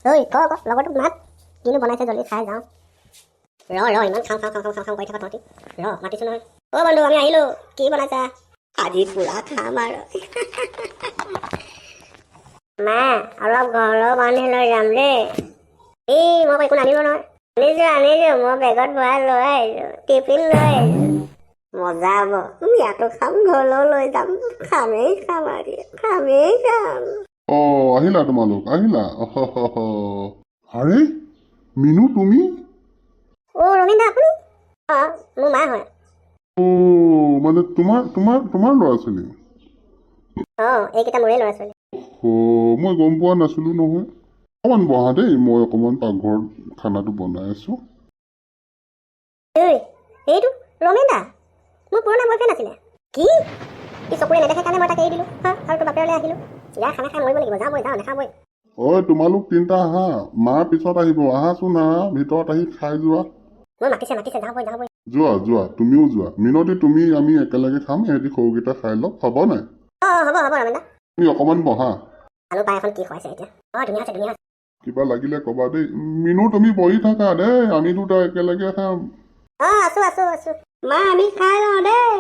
ঐ ক লগৰটোক মাত কিনো বনাইছে জলদি খাই যাওঁ ইমান খাওঁ কৰি থাক তহঁতি মাতিছোঁ নহয় বন্ধু আমি আহিলোঁ কি বনাইছা আজি পুৰা খাম আৰু মা অলপ ঘৰলৈ বান্ধি লৈ যাম দেই মই একো নানিব নহয় আনিছোঁ মই বেগত ভৰাই লৈ আহিছোঁ টিফিন লৈ আহিছোঁ মজা হ'ব ইয়াতো খাম ঘৰলৈও লৈ যাম খামেই খাম আহিলা তোমালোক আহিলা আৰে মিনু তুমি ৰবীন দা আপুনি মোৰ মা হয় মানে তোমাৰ ল'ৰা ছোৱালী এইকেইটা মোৰে ল'ৰা ছোৱালী মই গম পোৱা নাছিলো নহয় অকণমান বহা দেই মই অকণমান পাকঘৰত খানাটো বনাই আছো এইটো ৰমেন দা মোৰ পুৰণা বয়ফ্ৰেণ্ড আছিলে কি চকুৰে নেদেখে কাৰণে মই তাক এৰি দিলোঁ আৰু তোৰ বাপেৰলৈ আহিলোঁ ইয়াৰ খানা খাই মৰিব লাগিব যাওঁ নাখাবই তোমালোক তিনিটা আহা মাৰ পিছত আহিব আহাচোন আহা ভিতৰত আহি খাই যোৱা মই মাতিছে যাওঁ যোৱা তুমিও যোৱা মিনতি তুমি আমি একেলগে খাম সিহঁতি সৰুকেইটা খাই লওক হ'ব নাই হ'ব ৰমেন দা তুমি অকণমান বহা আলু পাই এখন কি খুৱাইছে এতিয়া ধুনীয়া আছে কিবা লাগিলে ক'বা দেই মিনু তুমি বহি থাকা দেই আমি দুটা একেলগে খাম আছো মা আমি খাই লওঁ দেই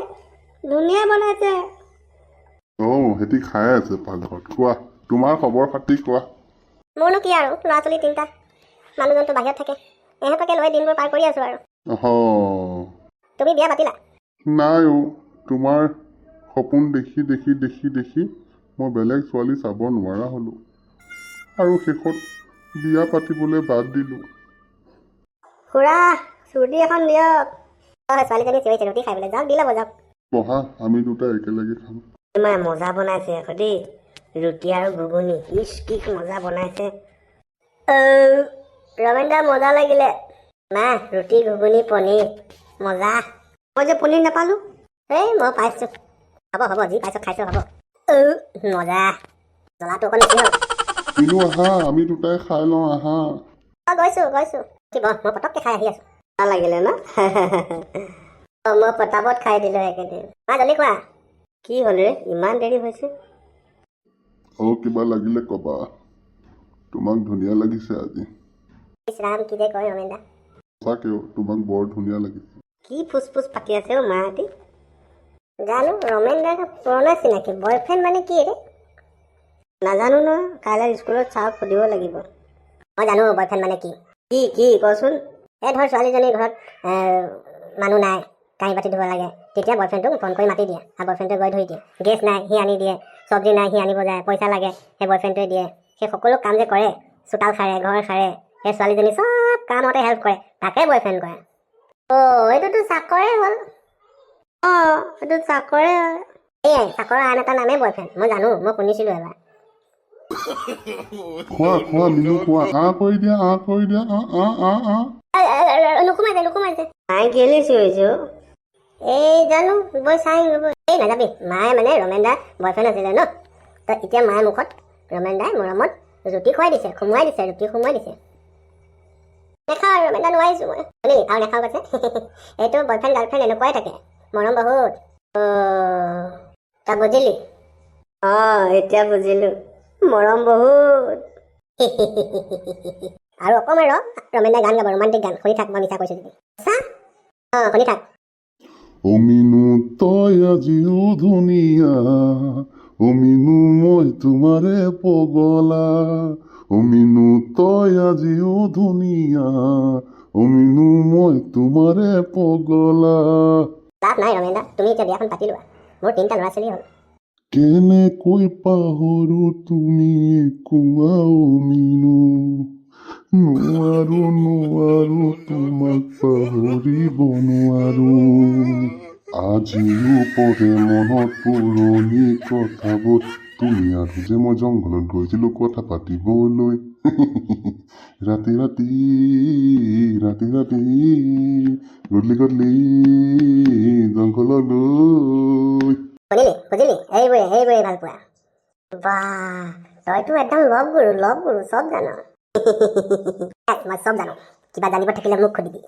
ধুনীয়া বনাইছে সিহঁতি খাই আছে পাকঘৰত কোৱা তোমাৰ খবৰ খাতি কোৱা মোৰনো কি আৰু ল'ৰা ছোৱালী তিনিটা মানুহজনটো বাহিৰত থাকে এহঁতকে লৈ দিনবোৰ পাৰ কৰি আছো আৰু তুমি বিয়া পাতিলা নাই তোমাৰ সপোন দেখি মই বেলেগ ছোৱালী চাব নোৱাৰা হ'লোঁ আৰু শেষত বিয়া পাতিবলৈ বাদ দিলোঁ খুৰা চুৰ্তি এখন দিয়ক ছোৱালীজনী চিঞৰিছে ৰুটি খাই বোলে যাওক দি ল'ব যাওক বহা আমি দুটা একেলগে খাম ইমান মজা বনাইছে আকৌ দেই ৰুটি আৰু ঘুগুনি কি মজা বনাইছে ৰমেন দা মজা লাগিলে মা ৰুটি ঘুগুনি পনীৰ মজা মই যে পনীৰ নাপালোঁ মই পাইছোঁ হ'ব যি পাইছোঁ খাইছোঁ হ'ব মজা জ্বলাটো অকণ বেছি হ'ল কিনো আহা আমি দুটাই খাই লওঁ আহা গৈছোঁ কি মই পটককৈ খাই আহি আছোঁ ভাল লাগিলে ন মই পটাপট খাই দিলোঁ একেদিন মা জল্দি খোৱা কি হ'ল ৰে ইমান দেৰি হৈছে কিবা লাগিলে ক'বা তোমাক ধুনীয়া লাগিছে আজি ৰাম কি যে কয় ৰমেন দা সঁচাকেও তোমাক বৰ ধুনীয়া লাগিছে কি ফুচ পাতি আছে মাহঁতি জানো ৰমেন দাৰ পুৰণা চিনাকি বয়ফ্ৰেণ্ড মানে কি ৰে নাজানো ন কাইলৈ স্কুলত চাওক সুধিব লাগিব মই জানো বয়ফ্ৰেণ্ড মানে কি কচোন ধৰ ছোৱালীজনীৰ ঘৰত মানুহ নাই কাঁহী বাতি ধুব লাগে তেতিয়া বয়ফ্ৰেণ্ডটোক ফোন কৰি মাতি দিয়ে আৰু বয়ফ্ৰেণ্ডটোৱে গৈ ধৰি দিয়ে গেছ নাই সি আনি দিয়ে চব্জি নাই সি আনিব যায় পইচা লাগে সেই বয়ফ্ৰেণ্ডটোৱে দিয়ে সেই সকলো কাম যে কৰে চোতাল সাৰে ঘৰ সাৰে সেই ছোৱালীজনী চব কামতে হেল্প কৰে তাকে বয়ফ্ৰেণ্ড কৰে এইটোতো চাকৰে হ'ল এইটো চাকৰে হ'ল এয়াই চাকৰৰ আন এটা নামেই বয়ফ্ৰেণ্ড মই জানো মই শুনিছিলোঁ এবাৰ খোৱা মিনু খোৱা কৰি দিয়া নুকুমাইছে মায়ে কেলে চিঞৰিছে জানো গৈ চাই নাযাবি মায়ে মানে ৰমেন দাৰ বয়ফ্ৰেণ্ড আছিলে ন তো এতিয়া মায়ে মুখত ৰমেন দাই মৰমত ৰুটি খুৱাই দিছে ৰুটি সোমোৱাই দিছে নেখাওঁ আৰু ৰমেন দা নোৱাৰিছোঁ মই আৰু নেখাওঁ কৈছে এইটো বয়ফ্ৰেণ্ড গাৰ্লফ্ৰেণ্ড এনেকুৱাই থাকে মৰম বহুত তই বুজিলি এতিয়া বুজিলোঁ মৰম বহুত আৰু অকণমান ৰমেন দাই গান গাব ৰোমান্টিক গান শুনি থাক মই মিছা কৈছোঁ যদি শুনি থাক মিনু তই আজিও ধুনীয়া মিনু মই তোমাৰে পগলা মিনু তই আজিও ধুনীয়া মিনু মই তোমাৰে পগলা লাভ নাই ৰমেন দা তুমি এতিয়া বিয়াখন পাতি লোৱা মোৰ 3টা ল'ৰা ছোৱালী হ'ল কেনেকৈ পাহৰো তুমি কোৱা মিনু নোৱাৰো তোমাক পাহৰিব নোৱাৰো আজিও পঢ়ে মনত পুৰণি কথাবোৰ তুমি আৰু যে মই জংঘলত গৈছিলো কথা পাতিবলৈ ৰাতি গধূলি জংঘললৈ বুজিলি এইবোৰে ভাল পোৱা বাহ তইতো একদম লভ গুৰু চব জানো মই চব জানো কিবা জানিব থাকিলে মোক সুধিবি